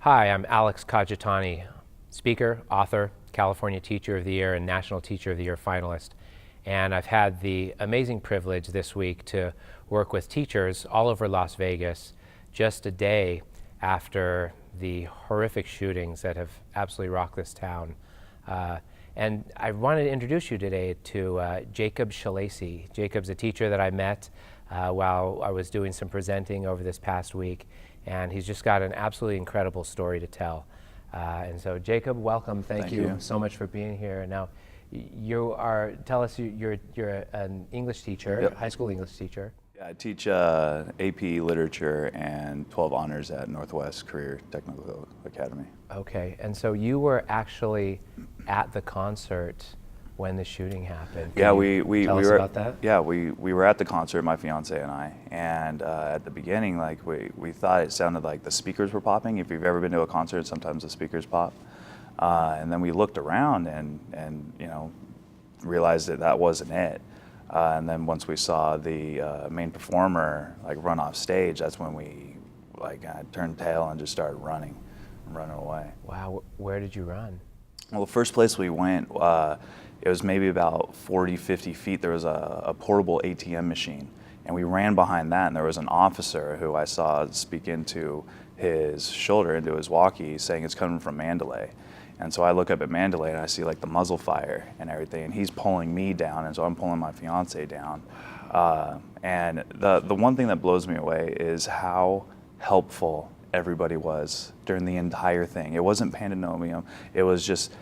Hi, I'm Alex Kajitani, speaker, author, California Teacher of the Year, and National Teacher of the Year finalist. And I've had the amazing privilege this week to work with teachers all over Las Vegas just a day after the horrific shootings that have absolutely rocked this town. And I wanted to introduce you today to Jacob Schilleci. Jacob's a teacher that I met while I was doing some presenting over this past week, and he's just got an absolutely incredible story to tell. And so, Jacob, welcome. Thank you so much for being here. Now, tell us, you're an English teacher, Yep. high school English teacher. Yeah, I teach AP Literature and 12 honors at Northwest Career Technical Academy. Okay, and so you were actually at the concert when the shooting happened. Yeah, we tell us were about that? Yeah, we were at the concert, my fiance and I, and at the beginning, like we thought it sounded like the speakers were popping. If you've ever been to a concert, sometimes the speakers pop. And then we looked around and realized that wasn't it. And then once we saw the main performer run off stage, that's when we turned tail and just started running away. Wow, where did you run? Well, the first place we went, it was maybe about 40, 50 feet. There was a portable ATM machine, and we ran behind that, and there was an officer who I saw speak into his shoulder, into his walkie, saying it's coming from Mandalay. And so I look up at Mandalay and I see the muzzle fire and everything, and he's pulling me down, and so I'm pulling my fiance down. And the one thing that blows me away is how helpful everybody was during the entire thing. It wasn't pandemonium. It was just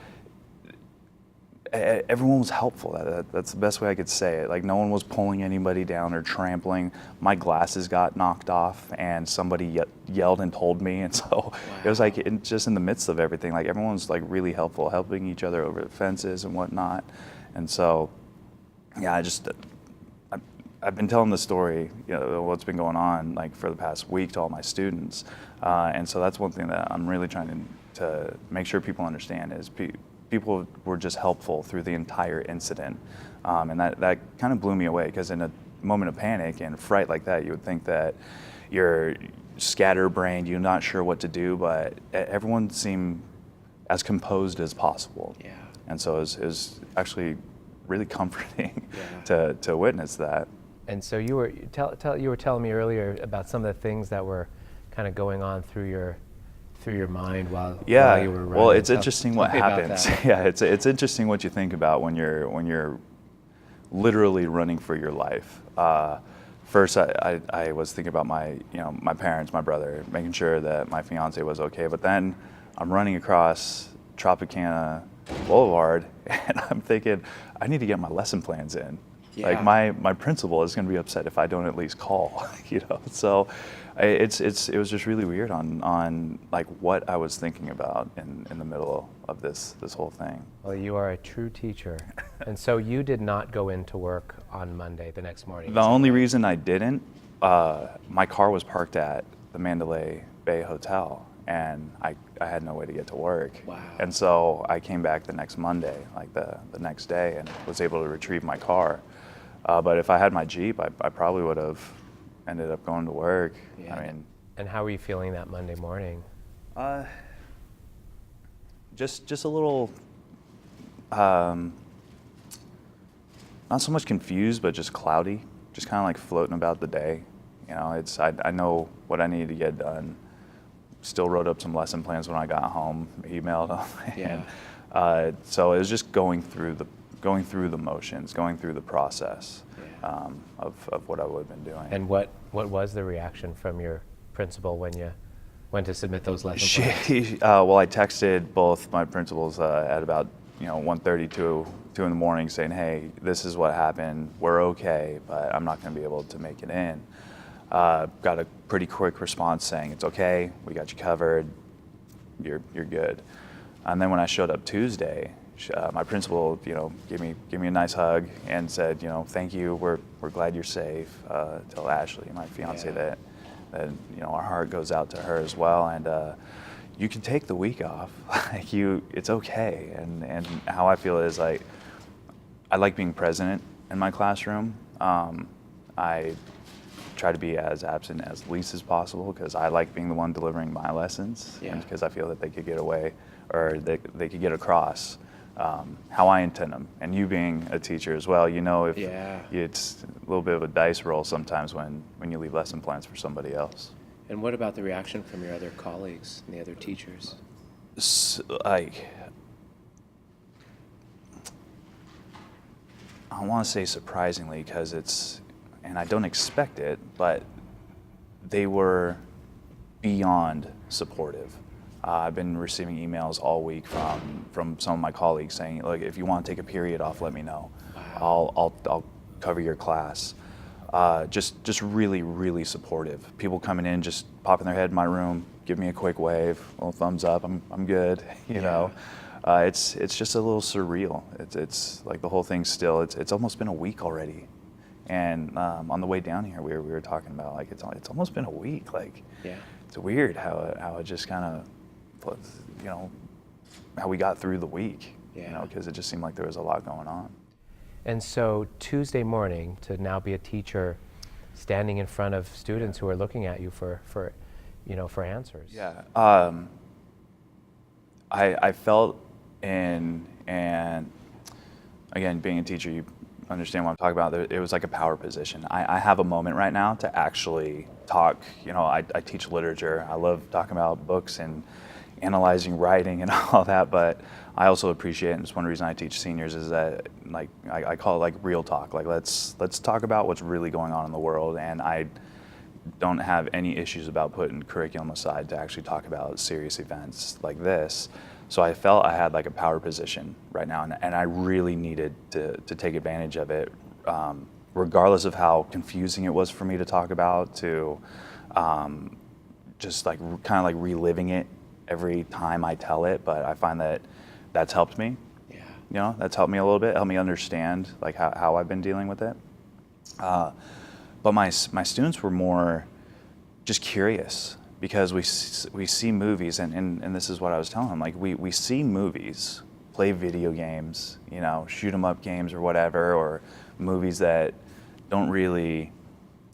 everyone was helpful. That's the best way I could say it. No one was pulling anybody down or trampling. My glasses got knocked off, and somebody yelled and told me. And so it was just in the midst of everything. Everyone was really helpful, helping each other over the fences and whatnot. And so, yeah, I've been telling the story, what's been going on for the past week to all my students. And so that's one thing that I'm really trying to make sure people understand is people were just helpful through the entire incident. And that kind of blew me away, because in a moment of panic and fright like that, you would think that you're scatterbrained, you're not sure what to do, but everyone seemed as composed as possible. Yeah. And so it was actually really comforting to witness that. And so you were telling me earlier about some of the things that were kind of going on through your mind while you were running. Well, it's interesting what Tell me about happens. that. Yeah, it's interesting what you think about when you're literally running for your life. First, I was thinking about my parents, my brother, making sure that my fiance was okay. But then I'm running across Tropicana Boulevard, and I'm thinking I need to get my lesson plans in. Yeah. My principal is going to be upset if I don't at least call, So it was just really weird on what I was thinking about in the middle of this whole thing. Well, you are a true teacher. And so you did not go into work on Monday, the next morning. The only reason I didn't, my car was parked at the Mandalay Bay Hotel, and I had no way to get to work. Wow. And so I came back the next Monday, the next day, and was able to retrieve my car. But if I had my Jeep, I probably would have ended up going to work. Yeah. And how were you feeling that Monday morning? Just a little, not so much confused, but just cloudy, just kind of floating about the day. I know what I needed to get done. Still wrote up some lesson plans when I got home, emailed them. Yeah. And, so it was just going through the motions, going through the process of what I would have been doing. And what was the reaction from your principal when you went to submit those lesson plans? Well, I texted both my principals at about 1:30 to 2 in the morning, saying, "Hey, this is what happened. We're okay, but I'm not going to be able to make it in." Got a pretty quick response saying, "It's okay. We got you covered. You're good." And then when I showed up Tuesday, my principal, gave me a nice hug and said, "Thank you. We're glad you're safe." Tell Ashley, my fiance, that our heart goes out to her as well, and you can take the week off. It's okay. And how I feel is I like being present in my classroom. I try to be as absent as least as possible, because I like being the one delivering my lessons, and because I feel that they could get away, or they could get across how I intend them. And you being a teacher as well, if it's a little bit of a dice roll sometimes when you leave lesson plans for somebody else. And what about the reaction from your other colleagues and the other teachers? I want to say surprisingly, because and I don't expect it, but they were beyond supportive. I've been receiving emails all week from some of my colleagues saying, look, if you want to take a period off, let me know. Wow. I'll cover your class. Just really, really supportive. People coming in, just popping their head in my room, give me a quick wave, a little thumbs up, I'm good, you know. It's just a little surreal. It's like the whole thing still, it's almost been a week already. And on the way down here, we were talking about, like, it's almost been a week. Like, it's weird how it just kind of, how we got through the week, because it just seemed like there was a lot going on. And so Tuesday morning, to now be a teacher standing in front of students who are looking at you for answers. Yeah. I felt and again, being a teacher, you understand what I'm talking about. It was like a power position. I have a moment right now to actually talk. I teach literature. I love talking about books and analyzing writing and all that, but I also appreciate, and it's one reason I teach seniors, is that, like, I call it like real talk. Like, let's talk about what's really going on in the world, and I don't have any issues about putting curriculum aside to actually talk about serious events like this. So I felt I had like a power position right now, and I really needed to take advantage of it, regardless of how confusing it was for me to talk about, to just like kind of like reliving it every time I tell it. But I find that that's helped me. That's helped me a little bit, helped me understand like how I've been dealing with it. But my students were more just curious, because we see movies, and this is what I was telling them, like we see movies, play video games, shoot 'em up games or whatever, or movies that don't really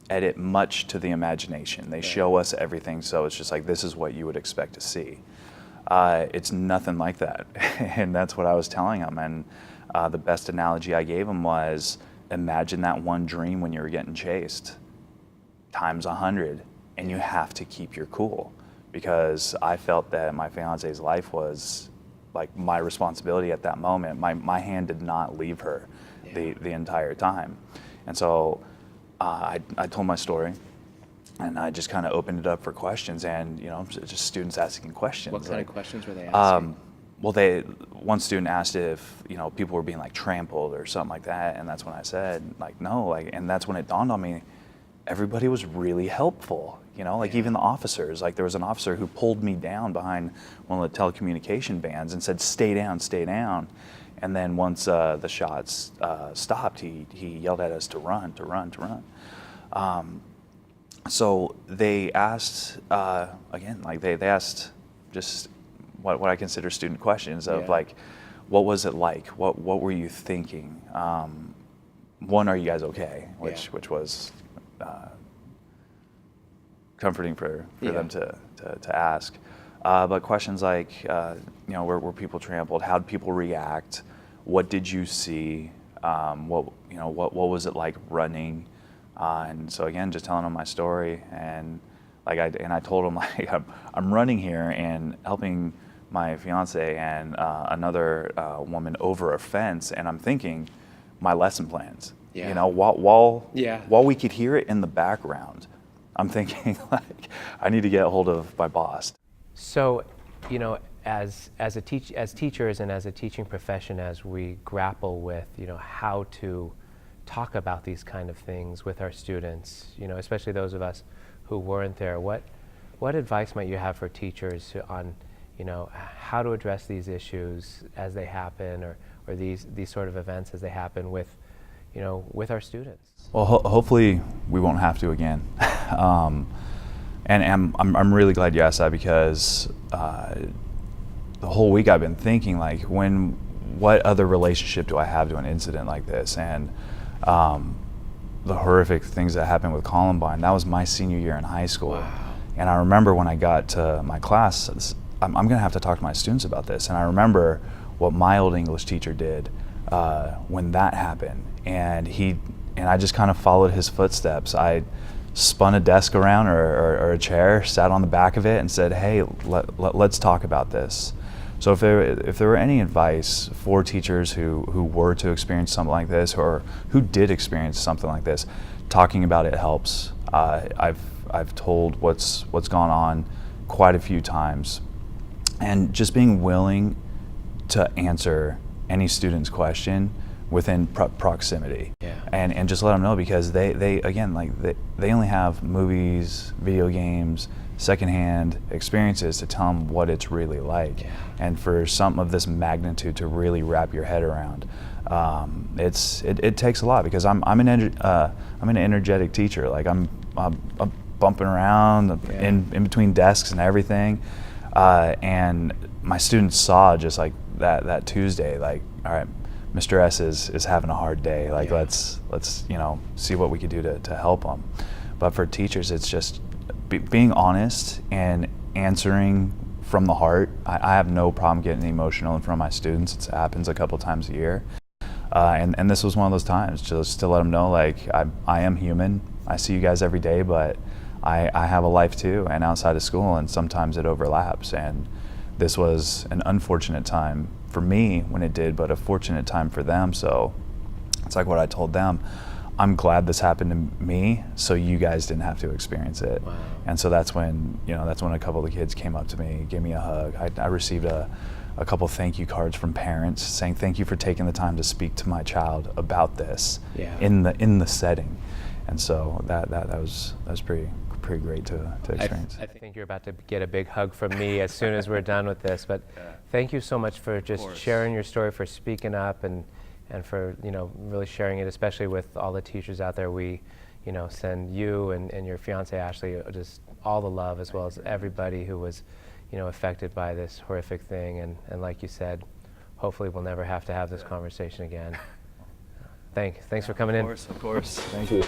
edit much to the imagination. They show us everything, so it's just like, this is what you would expect to see. It's nothing like that. And that's what I was telling them. And the best analogy I gave them was, imagine that one dream when you were getting chased times 100, and you have to keep your cool, because I felt that my fiance's life was like my responsibility at that moment. My hand did not leave her the entire time. And so I told my story, and I just kind of opened it up for questions, and just students asking questions. What kind of questions were they asking? Well, one student asked if people were being like trampled or something like that, and that's when I said, like, no, like, and that's when it dawned on me, everybody was really helpful. Even the officers. Like, there was an officer who pulled me down behind one of the telecommunication vans and said, "Stay down, stay down." And then once the shots stopped, he yelled at us to run, to run, to run. So they asked, again, like they asked just what I consider student questions of like, what was it like? What were you thinking? One, are you guys okay? Which was comforting for them to ask. But questions like, were people trampled? How did people react? What did you see? What was it like running? And so again, just telling them my story, and like I told them, like, I'm running here and helping my fiance and another woman over a fence, and I'm thinking my lesson plans. While we could hear it in the background, I'm thinking, like, I need to get a hold of my boss. So, as teachers and as a teaching profession, as we grapple with, how to talk about these kind of things with our students, especially those of us who weren't there, what advice might you have for teachers on, how to address these issues as they happen, or these sort of events as they happen with our students? Well, hopefully we won't have to again. And I'm really glad you asked that, because the whole week I've been thinking, like, what other relationship do I have to an incident like this? And the horrific things that happened with Columbine, that was my senior year in high school. Wow. And I remember when I got to my class, I'm going to have to talk to my students about this. And I remember what my old English teacher did when that happened. And I just kind of followed his footsteps. I spun a desk around or a chair, sat on the back of it, and said, "Hey, let's talk about this." So if there were any advice for teachers who were to experience something like this, or who did experience something like this, talking about it helps. I've told what's gone on quite a few times, and just being willing to answer any student's question within proximity. Yeah. And just let them know, because they again, like they only have movies, video games, secondhand experiences to tell them what it's really like. Yeah. And for something of this magnitude to really wrap your head around, it takes a lot, because I'm an energetic teacher. Like I'm bumping around in between desks and everything, and my students saw just like that Tuesday, like, all right, Mr. S is having a hard day. Like, let's see what we could do to help him. But for teachers, it's just being honest and answering from the heart. I have no problem getting emotional in front of my students. It happens a couple times a year. And this was one of those times, just to let them know, like, I am human. I see you guys every day, but I have a life too, and outside of school, and sometimes it overlaps. And this was an unfortunate time for me when it did, but a fortunate time for them. So it's like what I told them. I'm glad this happened to me, so you guys didn't have to experience it. Wow. And so that's when a couple of the kids came up to me, gave me a hug. I received a couple thank you cards from parents saying thank you for taking the time to speak to my child about this in the setting. And so that was pretty great to experience. I think you're about to get a big hug from me as soon as we're done with this. But thank you so much for just sharing your story, for speaking up, and for really sharing it, especially with all the teachers out there. We send you and your fiance Ashley just all the love, as well as everybody who was affected by this horrific thing. And like you said, hopefully we'll never have to have this conversation again. Thanks for coming in. Of course. Thank you.